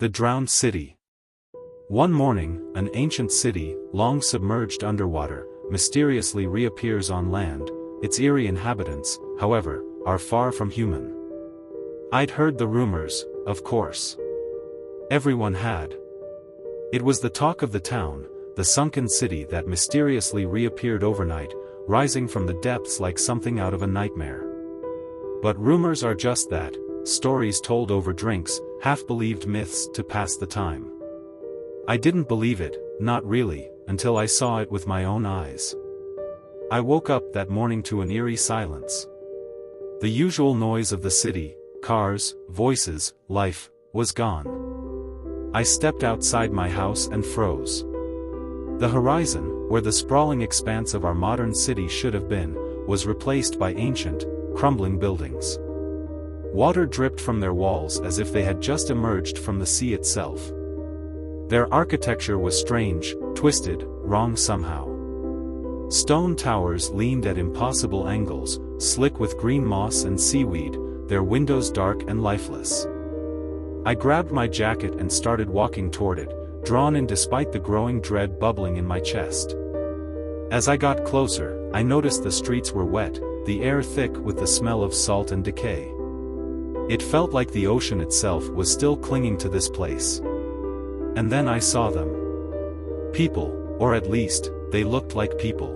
The Drowned City. One morning, an ancient city, long submerged underwater, mysteriously reappears on land. Its eerie inhabitants, however, are far from human. I'd heard the rumors, of course. Everyone had. It was the talk of the town, the sunken city that mysteriously reappeared overnight, rising from the depths like something out of a nightmare. But rumors are just that, stories told over drinks, half-believed myths to pass the time. I didn't believe it, not really, until I saw it with my own eyes. I woke up that morning to an eerie silence. The usual noise of the city, cars, voices, life, was gone. I stepped outside my house and froze. The horizon, where the sprawling expanse of our modern city should have been, was replaced by ancient, crumbling buildings. Water dripped from their walls as if they had just emerged from the sea itself. Their architecture was strange, twisted, wrong somehow. Stone towers leaned at impossible angles, slick with green moss and seaweed, their windows dark and lifeless. I grabbed my jacket and started walking toward it, drawn in despite the growing dread bubbling in my chest. As I got closer, I noticed the streets were wet, the air thick with the smell of salt and decay. It felt like the ocean itself was still clinging to this place. And then I saw them. People, or at least, they looked like people.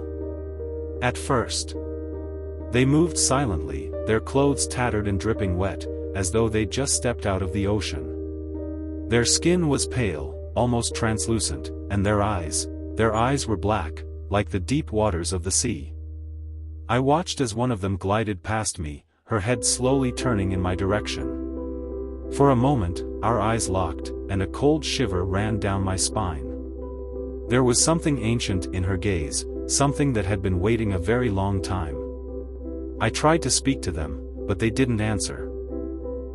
At first. They moved silently, their clothes tattered and dripping wet, as though they'd just stepped out of the ocean. Their skin was pale, almost translucent, and their eyes were black, like the deep waters of the sea. I watched as one of them glided past me, her head slowly turning in my direction. For a moment, our eyes locked, and a cold shiver ran down my spine. There was something ancient in her gaze, something that had been waiting a very long time. I tried to speak to them, but they didn't answer.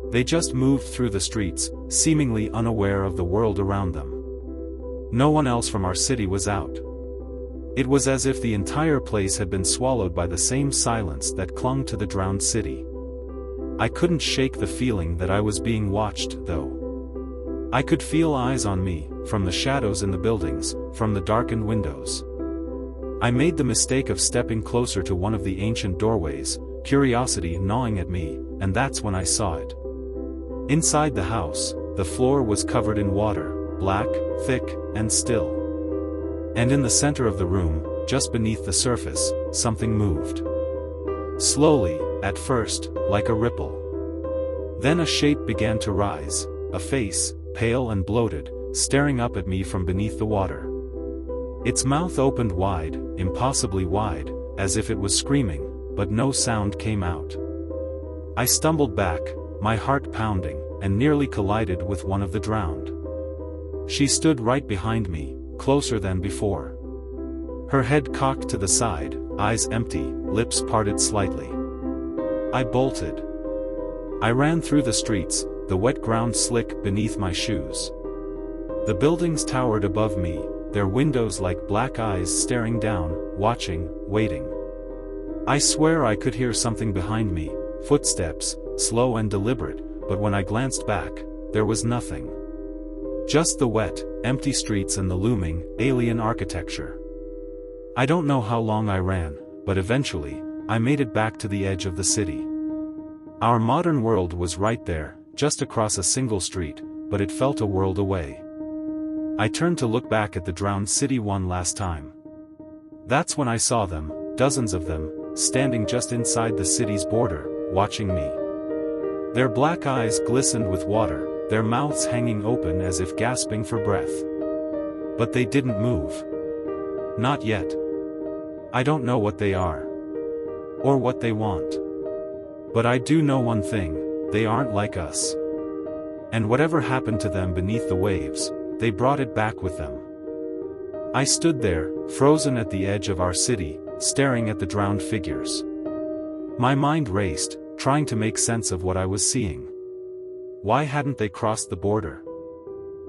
They just moved through the streets, seemingly unaware of the world around them. No one else from our city was out. It was as if the entire place had been swallowed by the same silence that clung to the drowned city. I couldn't shake the feeling that I was being watched, though. I could feel eyes on me, from the shadows in the buildings, from the darkened windows. I made the mistake of stepping closer to one of the ancient doorways, curiosity gnawing at me, and that's when I saw it. Inside the house, the floor was covered in water, black, thick, and still. And in the center of the room, just beneath the surface, something moved. Slowly, at first, like a ripple. Then a shape began to rise, a face, pale and bloated, staring up at me from beneath the water. Its mouth opened wide, impossibly wide, as if it was screaming, but no sound came out. I stumbled back, my heart pounding, and nearly collided with one of the drowned. She stood right behind me, closer than before. Her head cocked to the side, eyes empty, lips parted slightly. I bolted. I ran through the streets, the wet ground slick beneath my shoes. The buildings towered above me, their windows like black eyes staring down, watching, waiting. I swear I could hear something behind me, footsteps, slow and deliberate, but when I glanced back, there was nothing. Just the wet, empty streets and the looming, alien architecture. I don't know how long I ran, but eventually, I made it back to the edge of the city. Our modern world was right there, just across a single street, but it felt a world away. I turned to look back at the drowned city one last time. That's when I saw them, dozens of them, standing just inside the city's border, watching me. Their black eyes glistened with water, their mouths hanging open as if gasping for breath. But they didn't move. Not yet. I don't know what they are. Or what they want. But I do know one thing, they aren't like us. And whatever happened to them beneath the waves, they brought it back with them. I stood there, frozen at the edge of our city, staring at the drowned figures. My mind raced, trying to make sense of what I was seeing. Why hadn't they crossed the border?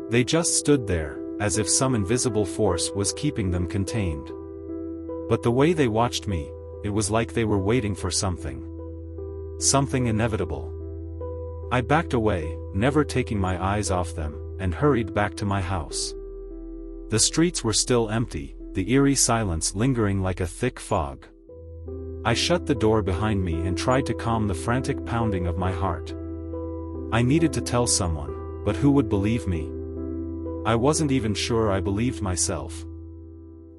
They just stood there, as if some invisible force was keeping them contained. But the way they watched me, it was like they were waiting for something. Something inevitable. I backed away, never taking my eyes off them, and hurried back to my house. The streets were still empty, the eerie silence lingering like a thick fog. I shut the door behind me and tried to calm the frantic pounding of my heart. I needed to tell someone, but who would believe me? I wasn't even sure I believed myself.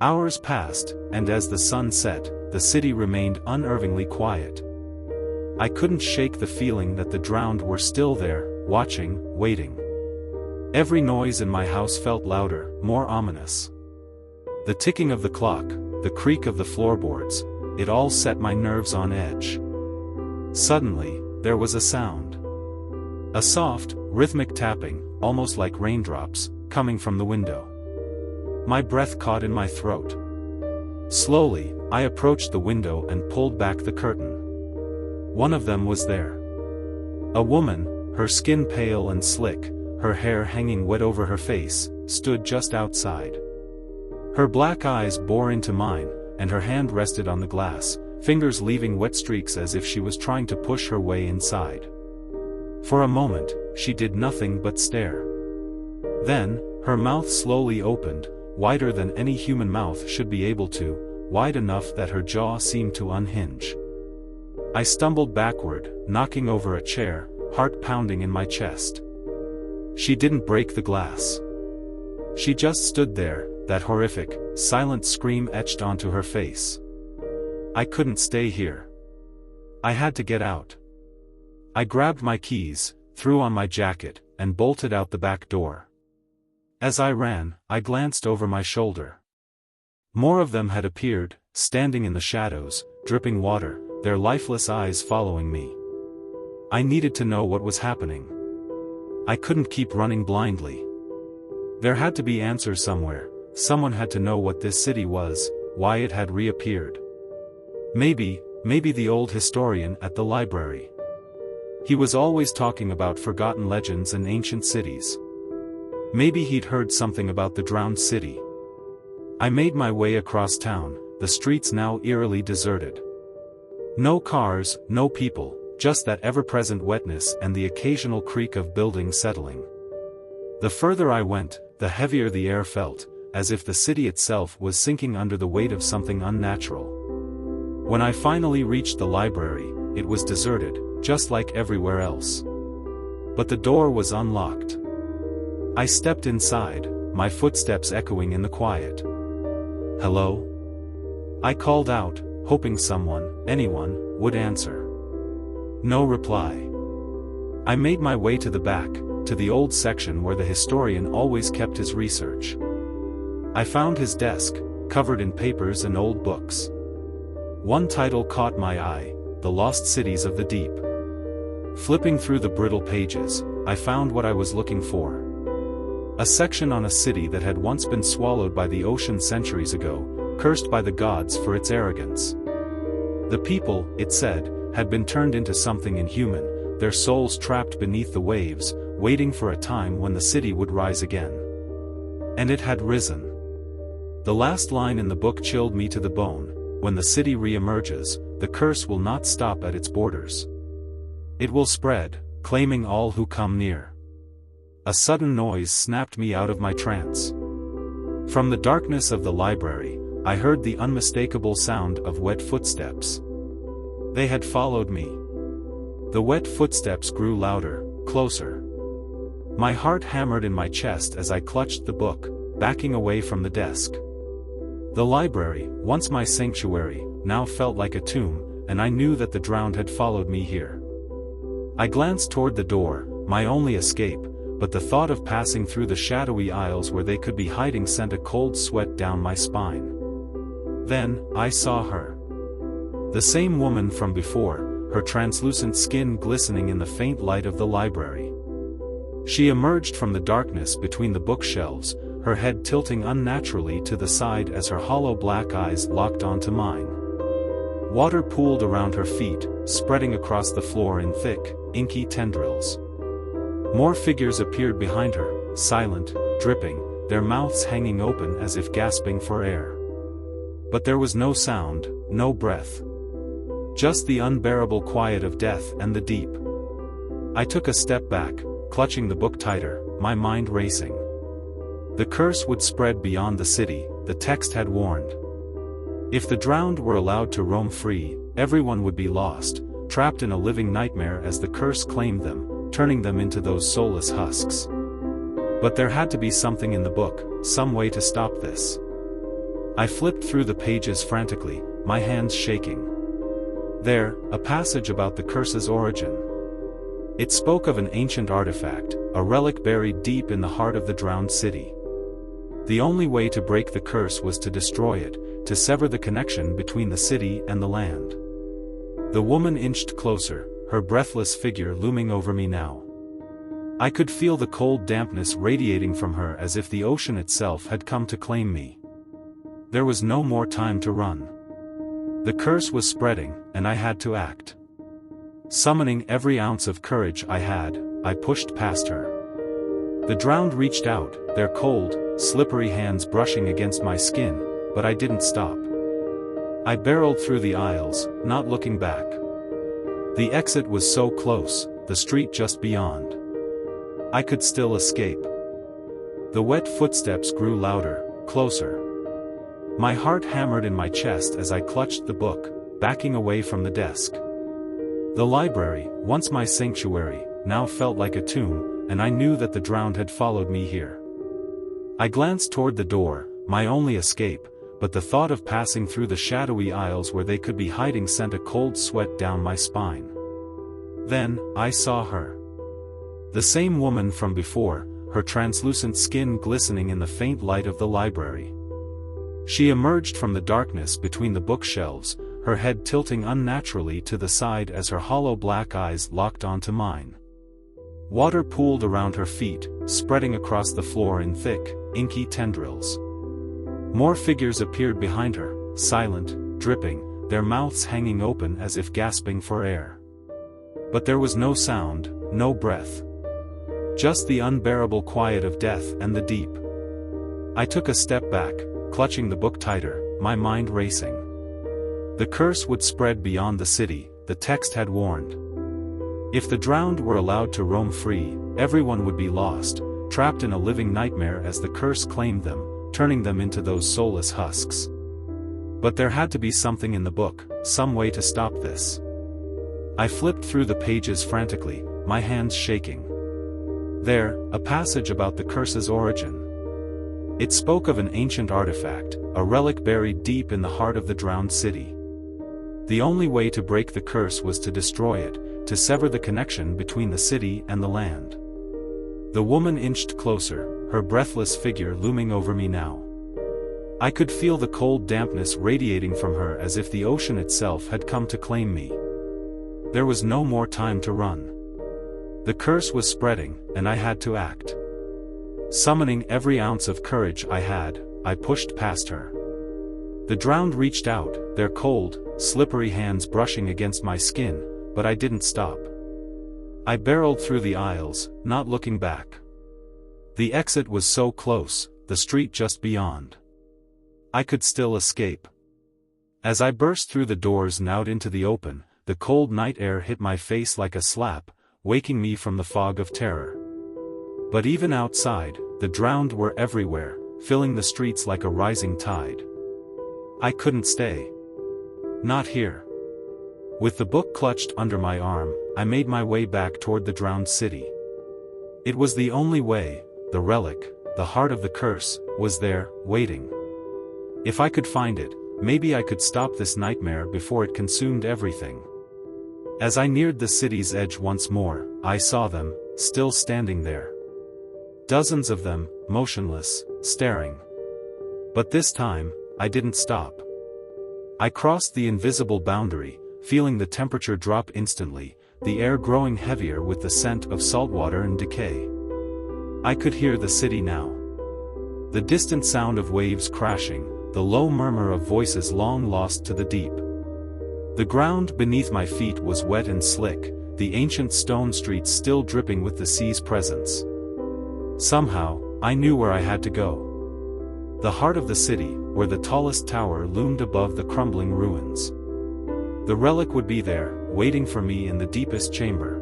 Hours passed, and as the sun set, the city remained unnervingly quiet. I couldn't shake the feeling that the drowned were still there, watching, waiting. Every noise in my house felt louder, more ominous. The ticking of the clock, the creak of the floorboards, it all set my nerves on edge. Suddenly, there was a sound. A soft, rhythmic tapping, almost like raindrops, coming from the window. My breath caught in my throat. Slowly, I approached the window and pulled back the curtain. One of them was there. A woman, her skin pale and slick, her hair hanging wet over her face, stood just outside. Her black eyes bore into mine, and her hand rested on the glass, fingers leaving wet streaks as if she was trying to push her way inside. For a moment, she did nothing but stare. Then, her mouth slowly opened, wider than any human mouth should be able to, wide enough that her jaw seemed to unhinge. I stumbled backward, knocking over a chair, heart pounding in my chest. She didn't break the glass. She just stood there, that horrific, silent scream etched onto her face. I couldn't stay here. I had to get out. I grabbed my keys, threw on my jacket, and bolted out the back door. As I ran, I glanced over my shoulder. More of them had appeared, standing in the shadows, dripping water, their lifeless eyes following me. I needed to know what was happening. I couldn't keep running blindly. There had to be answers somewhere. Someone had to know what this city was, why it had reappeared. Maybe the old historian at the library. He was always talking about forgotten legends and ancient cities. Maybe he'd heard something about the drowned city. I made my way across town, the streets now eerily deserted. No cars, no people, just that ever-present wetness and the occasional creak of buildings settling. The further I went, the heavier the air felt, as if the city itself was sinking under the weight of something unnatural. When I finally reached the library, it was deserted, just like everywhere else. But the door was unlocked. I stepped inside, my footsteps echoing in the quiet. "Hello?" I called out, hoping someone, anyone, would answer. No reply. I made my way to the back, to the old section where the historian always kept his research. I found his desk, covered in papers and old books. One title caught my eye, The Lost Cities of the Deep. Flipping through the brittle pages, I found what I was looking for. A section on a city that had once been swallowed by the ocean centuries ago, cursed by the gods for its arrogance. The people, it said, had been turned into something inhuman, their souls trapped beneath the waves, waiting for a time when the city would rise again. And it had risen. The last line in the book chilled me to the bone. When the city re-emerges, the curse will not stop at its borders. It will spread, claiming all who come near. A sudden noise snapped me out of my trance. From the darkness of the library, I heard the unmistakable sound of wet footsteps. They had followed me. The wet footsteps grew louder, closer. My heart hammered in my chest as I clutched the book, backing away from the desk. The library, once my sanctuary, now felt like a tomb, and I knew that the drowned had followed me here. I glanced toward the door, my only escape, but the thought of passing through the shadowy aisles where they could be hiding sent a cold sweat down my spine. Then, I saw her. The same woman from before, her translucent skin glistening in the faint light of the library. She emerged from the darkness between the bookshelves, her head tilting unnaturally to the side as her hollow black eyes locked onto mine. Water pooled around her feet, spreading across the floor in thick, inky tendrils. More figures appeared behind her, silent, dripping, their mouths hanging open as if gasping for air. But there was no sound, no breath. Just the unbearable quiet of death and the deep. I took a step back, clutching the book tighter, my mind racing. The curse would spread beyond the city, the text had warned. If the drowned were allowed to roam free, everyone would be lost, trapped in a living nightmare as the curse claimed them, turning them into those soulless husks. But there had to be something in the book, some way to stop this. I flipped through the pages frantically, my hands shaking. There, a passage about the curse's origin. It spoke of an ancient artifact, a relic buried deep in the heart of the drowned city. The only way to break the curse was to destroy it, to sever the connection between the city and the land. The woman inched closer, her breathless figure looming over me now. I could feel the cold dampness radiating from her as if the ocean itself had come to claim me. There was no more time to run. The curse was spreading, and I had to act. Summoning every ounce of courage I had, I pushed past her. The drowned reached out, their cold, slippery hands brushing against my skin, but I didn't stop. I barreled through the aisles, not looking back. The exit was so close, the street just beyond. I could still escape. The wet footsteps grew louder, closer. My heart hammered in my chest as I clutched the book, backing away from the desk. The library, once my sanctuary, now felt like a tomb, and I knew that the drowned had followed me here. I glanced toward the door, my only escape, but the thought of passing through the shadowy aisles where they could be hiding sent a cold sweat down my spine. Then, I saw her. The same woman from before, her translucent skin glistening in the faint light of the library. She emerged from the darkness between the bookshelves, her head tilting unnaturally to the side as her hollow black eyes locked onto mine. Water pooled around her feet, spreading across the floor in thick, inky tendrils. More figures appeared behind her, silent, dripping, their mouths hanging open as if gasping for air. But there was no sound, no breath. Just the unbearable quiet of death and the deep. I took a step back, clutching the book tighter, my mind racing. The curse would spread beyond the city, the text had warned. If the drowned were allowed to roam free, everyone would be lost, trapped in a living nightmare as the curse claimed them, turning them into those soulless husks. But there had to be something in the book, some way to stop this. I flipped through the pages frantically, my hands shaking. There, a passage about the curse's origin. It spoke of an ancient artifact, a relic buried deep in the heart of the drowned city. The only way to break the curse was to destroy it, to sever the connection between the city and the land. The woman inched closer, her breathless figure looming over me now. I could feel the cold dampness radiating from her as if the ocean itself had come to claim me. There was no more time to run. The curse was spreading, and I had to act. Summoning every ounce of courage I had, I pushed past her. The drowned reached out, their cold, slippery hands brushing against my skin, but I didn't stop. I barreled through the aisles, not looking back. The exit was so close, the street just beyond. I could still escape. As I burst through the doors and out into the open, the cold night air hit my face like a slap, waking me from the fog of terror. But even outside, the drowned were everywhere, filling the streets like a rising tide. I couldn't stay. Not here. With the book clutched under my arm, I made my way back toward the drowned city. It was the only way. The relic, the heart of the curse, was there, waiting. If I could find it, maybe I could stop this nightmare before it consumed everything. As I neared the city's edge once more, I saw them, still standing there. Dozens of them, motionless, staring. But this time, I didn't stop. I crossed the invisible boundary, feeling the temperature drop instantly, the air growing heavier with the scent of saltwater and decay. I could hear the city now. The distant sound of waves crashing, the low murmur of voices long lost to the deep. The ground beneath my feet was wet and slick, the ancient stone streets still dripping with the sea's presence. Somehow, I knew where I had to go. The heart of the city, where the tallest tower loomed above the crumbling ruins. The relic would be there, waiting for me in the deepest chamber.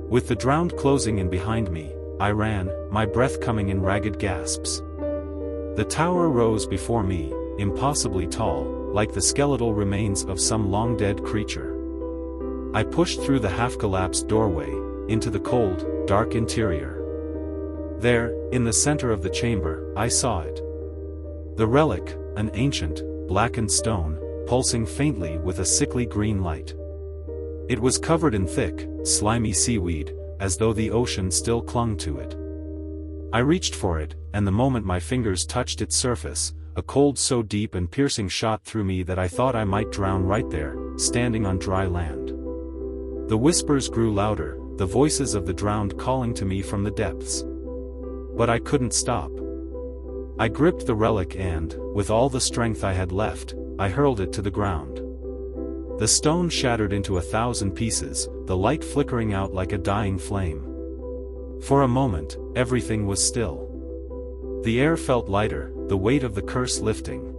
With the drowned closing in behind me, I ran, my breath coming in ragged gasps. The tower rose before me, impossibly tall, like the skeletal remains of some long-dead creature. I pushed through the half-collapsed doorway, into the cold, dark interior. There, in the center of the chamber, I saw it. The relic, an ancient, blackened stone, pulsing faintly with a sickly green light. It was covered in thick, slimy seaweed, as though the ocean still clung to it. I reached for it, and the moment my fingers touched its surface, a cold so deep and piercing shot through me that I thought I might drown right there, standing on dry land. The whispers grew louder, the voices of the drowned calling to me from the depths. But I couldn't stop. I gripped the relic and, with all the strength I had left, I hurled it to the ground. The stone shattered into 1,000 pieces, the light flickering out like a dying flame. For a moment, everything was still. The air felt lighter, the weight of the curse lifting.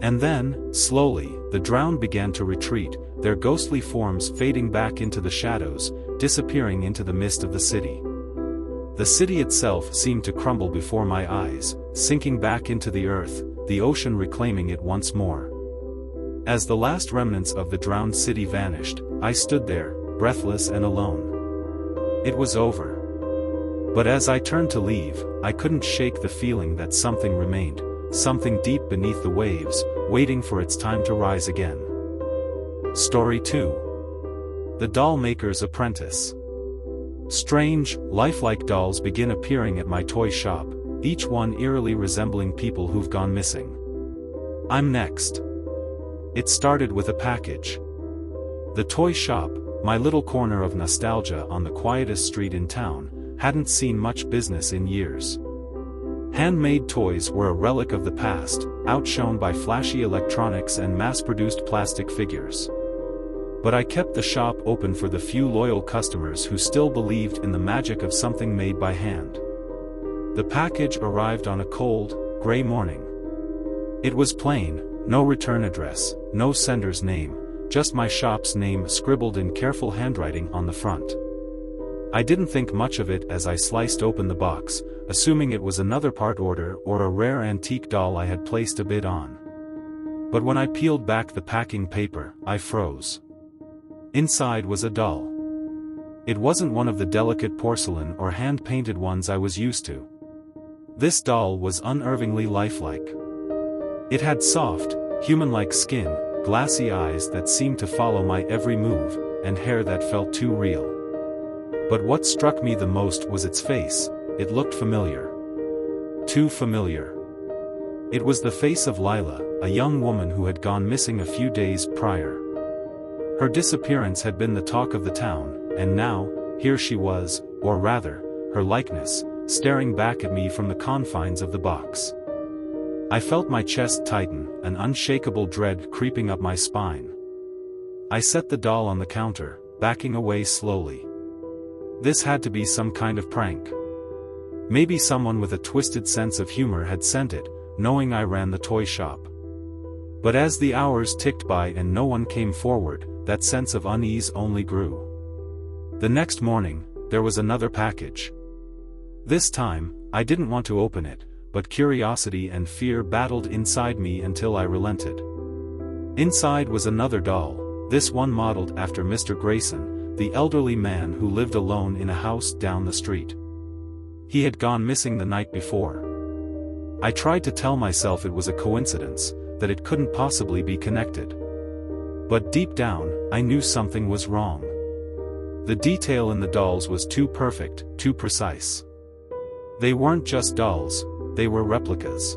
And then, slowly, the drowned began to retreat, their ghostly forms fading back into the shadows, disappearing into the mist of the city. The city itself seemed to crumble before my eyes, sinking back into the earth, the ocean reclaiming it once more. As the last remnants of the drowned city vanished, I stood there, breathless and alone. It was over. But as I turned to leave, I couldn't shake the feeling that something remained, something deep beneath the waves, waiting for its time to rise again. Story 2. The Doll Maker's Apprentice. Strange, lifelike dolls begin appearing at my toy shop, each one eerily resembling people who've gone missing. I'm next. It started with a package. The toy shop, my little corner of nostalgia on the quietest street in town, hadn't seen much business in years. Handmade toys were a relic of the past, outshone by flashy electronics and mass-produced plastic figures. But I kept the shop open for the few loyal customers who still believed in the magic of something made by hand. The package arrived on a cold, gray morning. It was plain, no return address, no sender's name, just my shop's name scribbled in careful handwriting on the front. I didn't think much of it as I sliced open the box, assuming it was another part order or a rare antique doll I had placed a bid on. But when I peeled back the packing paper, I froze. Inside was a doll. It wasn't one of the delicate porcelain or hand-painted ones I was used to. This doll was unnervingly lifelike. It had soft, human-like skin, glassy eyes that seemed to follow my every move, and hair that felt too real. But what struck me the most was its face. It looked familiar. Too familiar. It was the face of Lila, a young woman who had gone missing a few days prior. Her disappearance had been the talk of the town, and now, here she was, or rather, her likeness, staring back at me from the confines of the box. I felt my chest tighten, an unshakable dread creeping up my spine. I set the doll on the counter, backing away slowly. This had to be some kind of prank. Maybe someone with a twisted sense of humor had sent it, knowing I ran the toy shop. But as the hours ticked by and no one came forward, that sense of unease only grew. The next morning, there was another package. This time, I didn't want to open it, but curiosity and fear battled inside me until I relented. Inside was another doll, this one modeled after Mr. Grayson, the elderly man who lived alone in a house down the street. He had gone missing the night before. I tried to tell myself it was a coincidence, that it couldn't possibly be connected. But deep down, I knew something was wrong. The detail in the dolls was too perfect, too precise. They weren't just dolls, they were replicas.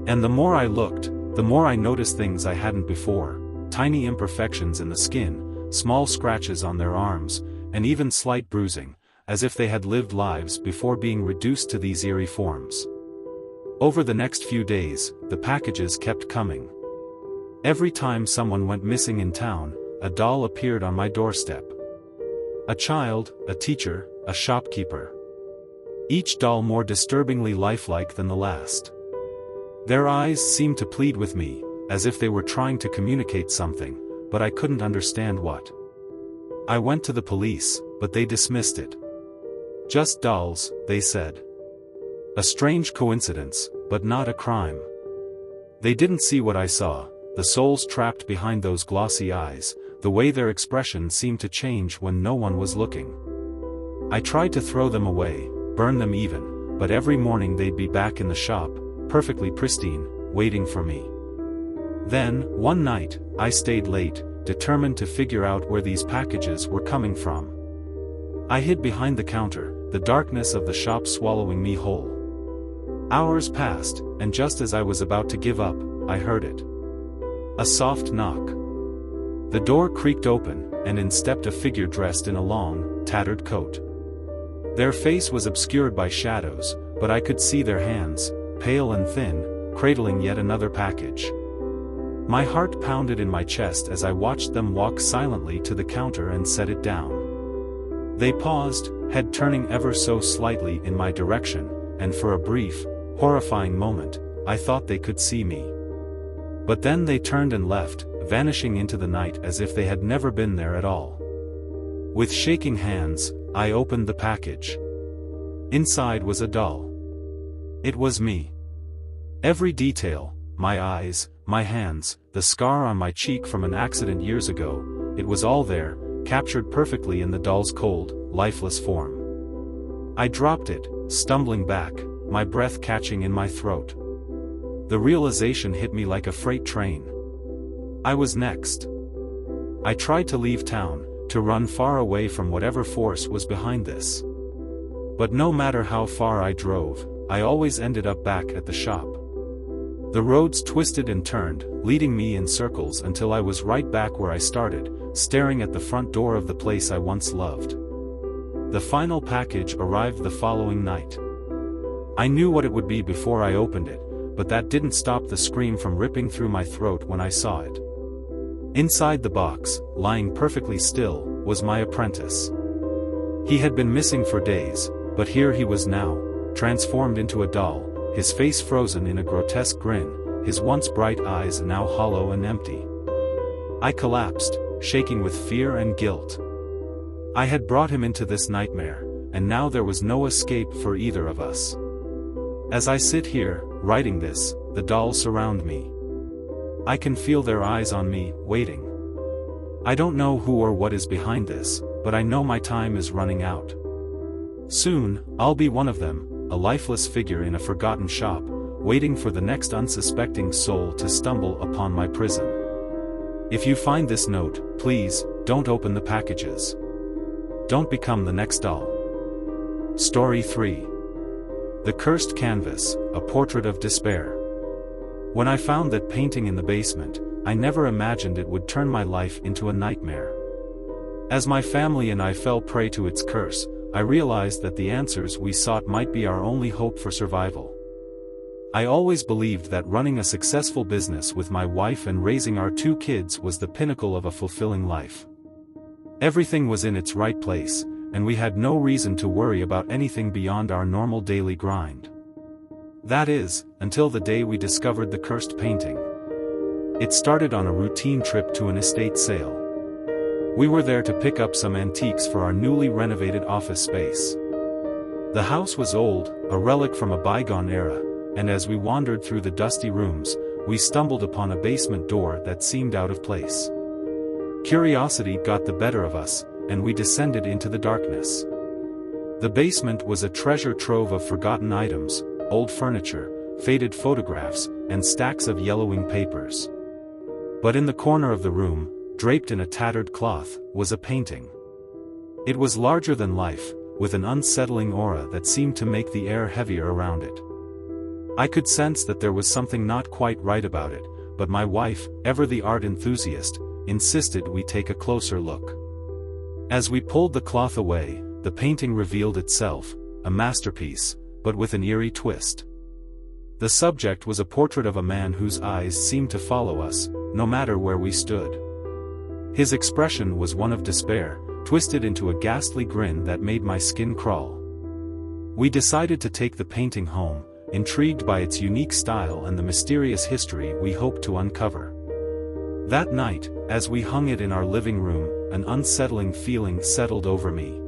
And the more I looked, the more I noticed things I hadn't before, tiny imperfections in the skin, small scratches on their arms, and even slight bruising, as if they had lived lives before being reduced to these eerie forms. Over the next few days, the packages kept coming. Every time someone went missing in town, a doll appeared on my doorstep. A child, a teacher, a shopkeeper. Each doll more disturbingly lifelike than the last. Their eyes seemed to plead with me, as if they were trying to communicate something, but I couldn't understand what. I went to the police, but they dismissed it. "Just dolls," they said. A strange coincidence, but not a crime. They didn't see what I saw, the souls trapped behind those glossy eyes, the way their expression seemed to change when no one was looking. I tried to throw them away, burn them even, but every morning they'd be back in the shop, perfectly pristine, waiting for me. Then, one night, I stayed late, determined to figure out where these packages were coming from. I hid behind the counter, the darkness of the shop swallowing me whole. Hours passed, and just as I was about to give up, I heard it. A soft knock. The door creaked open, and in stepped a figure dressed in a long, tattered coat. Their face was obscured by shadows, but I could see their hands, pale and thin, cradling yet another package. My heart pounded in my chest as I watched them walk silently to the counter and set it down. They paused, head turning ever so slightly in my direction, and for a brief, horrifying moment, I thought they could see me. But then they turned and left, vanishing into the night as if they had never been there at all. With shaking hands, I opened the package. Inside was a doll. It was me. Every detail, my eyes, my hands, the scar on my cheek from an accident years ago, it was all there, captured perfectly in the doll's cold, lifeless form. I dropped it, stumbling back, my breath catching in my throat. The realization hit me like a freight train. I was next. I tried to leave town, to run far away from whatever force was behind this. But no matter how far I drove, I always ended up back at the shop. The roads twisted and turned, leading me in circles until I was right back where I started, staring at the front door of the place I once loved. The final package arrived the following night. I knew what it would be before I opened it, but that didn't stop the scream from ripping through my throat when I saw it. Inside the box, lying perfectly still, was my apprentice. He had been missing for days, but here he was now, transformed into a doll, his face frozen in a grotesque grin, his once bright eyes now hollow and empty. I collapsed, shaking with fear and guilt. I had brought him into this nightmare, and now there was no escape for either of us. As I sit here, writing this, the dolls surround me. I can feel their eyes on me, waiting. I don't know who or what is behind this, but I know my time is running out. Soon, I'll be one of them, a lifeless figure in a forgotten shop, waiting for the next unsuspecting soul to stumble upon my prison. If you find this note, please, don't open the packages. Don't become the next doll. Story 3. The Cursed Canvas, a Portrait of Despair. When I found that painting in the basement, I never imagined it would turn my life into a nightmare. As my family and I fell prey to its curse, I realized that the answers we sought might be our only hope for survival. I always believed that running a successful business with my wife and raising our 2 kids was the pinnacle of a fulfilling life. Everything was in its right place, and we had no reason to worry about anything beyond our normal daily grind. That is, until the day we discovered the cursed painting. It started on a routine trip to an estate sale. We were there to pick up some antiques for our newly renovated office space. The house was old, a relic from a bygone era, and as we wandered through the dusty rooms, we stumbled upon a basement door that seemed out of place. Curiosity got the better of us, and we descended into the darkness. The basement was a treasure trove of forgotten items, old furniture, faded photographs, and stacks of yellowing papers. But in the corner of the room, draped in a tattered cloth, was a painting. It was larger than life, with an unsettling aura that seemed to make the air heavier around it. I could sense that there was something not quite right about it, but my wife, ever the art enthusiast, insisted we take a closer look. As we pulled the cloth away, the painting revealed itself, a masterpiece, but with an eerie twist. The subject was a portrait of a man whose eyes seemed to follow us, no matter where we stood. His expression was one of despair, twisted into a ghastly grin that made my skin crawl. We decided to take the painting home, intrigued by its unique style and the mysterious history we hoped to uncover. That night, as we hung it in our living room, an unsettling feeling settled over me.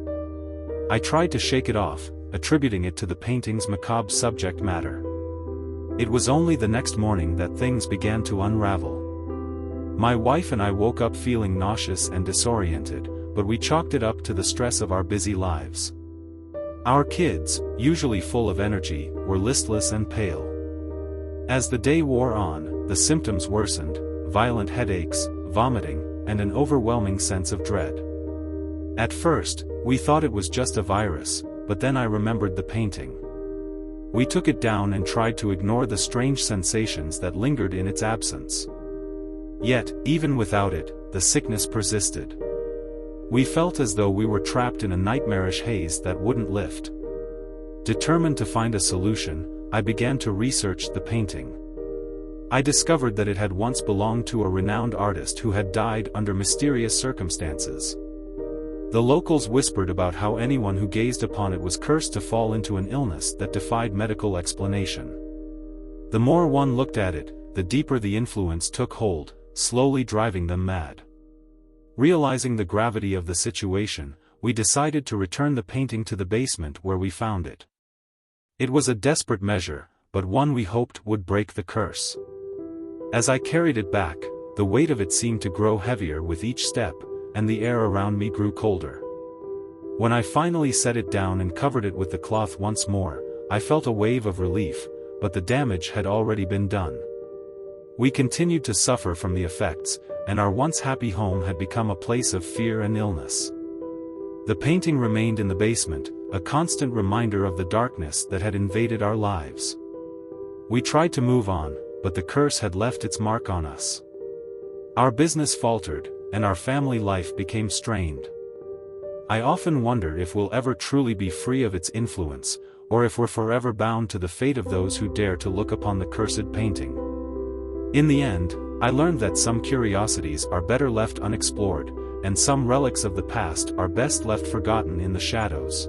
I tried to shake it off, attributing it to the painting's macabre subject matter. It was only the next morning that things began to unravel. My wife and I woke up feeling nauseous and disoriented, but we chalked it up to the stress of our busy lives. Our kids, usually full of energy, were listless and pale. As the day wore on, the symptoms worsened: violent headaches, vomiting, and an overwhelming sense of dread. At first, we thought it was just a virus, but then I remembered the painting. We took it down and tried to ignore the strange sensations that lingered in its absence. Yet, even without it, the sickness persisted. We felt as though we were trapped in a nightmarish haze that wouldn't lift. Determined to find a solution, I began to research the painting. I discovered that it had once belonged to a renowned artist who had died under mysterious circumstances. The locals whispered about how anyone who gazed upon it was cursed to fall into an illness that defied medical explanation. The more one looked at it, the deeper the influence took hold, slowly driving them mad. Realizing the gravity of the situation, we decided to return the painting to the basement where we found it. It was a desperate measure, but one we hoped would break the curse. As I carried it back, the weight of it seemed to grow heavier with each step, and the air around me grew colder. When I finally set it down and covered it with the cloth once more, I felt a wave of relief, but the damage had already been done. We continued to suffer from the effects, and our once happy home had become a place of fear and illness. The painting remained in the basement, a constant reminder of the darkness that had invaded our lives. We tried to move on, but the curse had left its mark on us. Our business faltered, and our family life became strained. I often wonder if we'll ever truly be free of its influence, or if we're forever bound to the fate of those who dare to look upon the cursed painting. In the end, I learned that some curiosities are better left unexplored, and some relics of the past are best left forgotten in the shadows.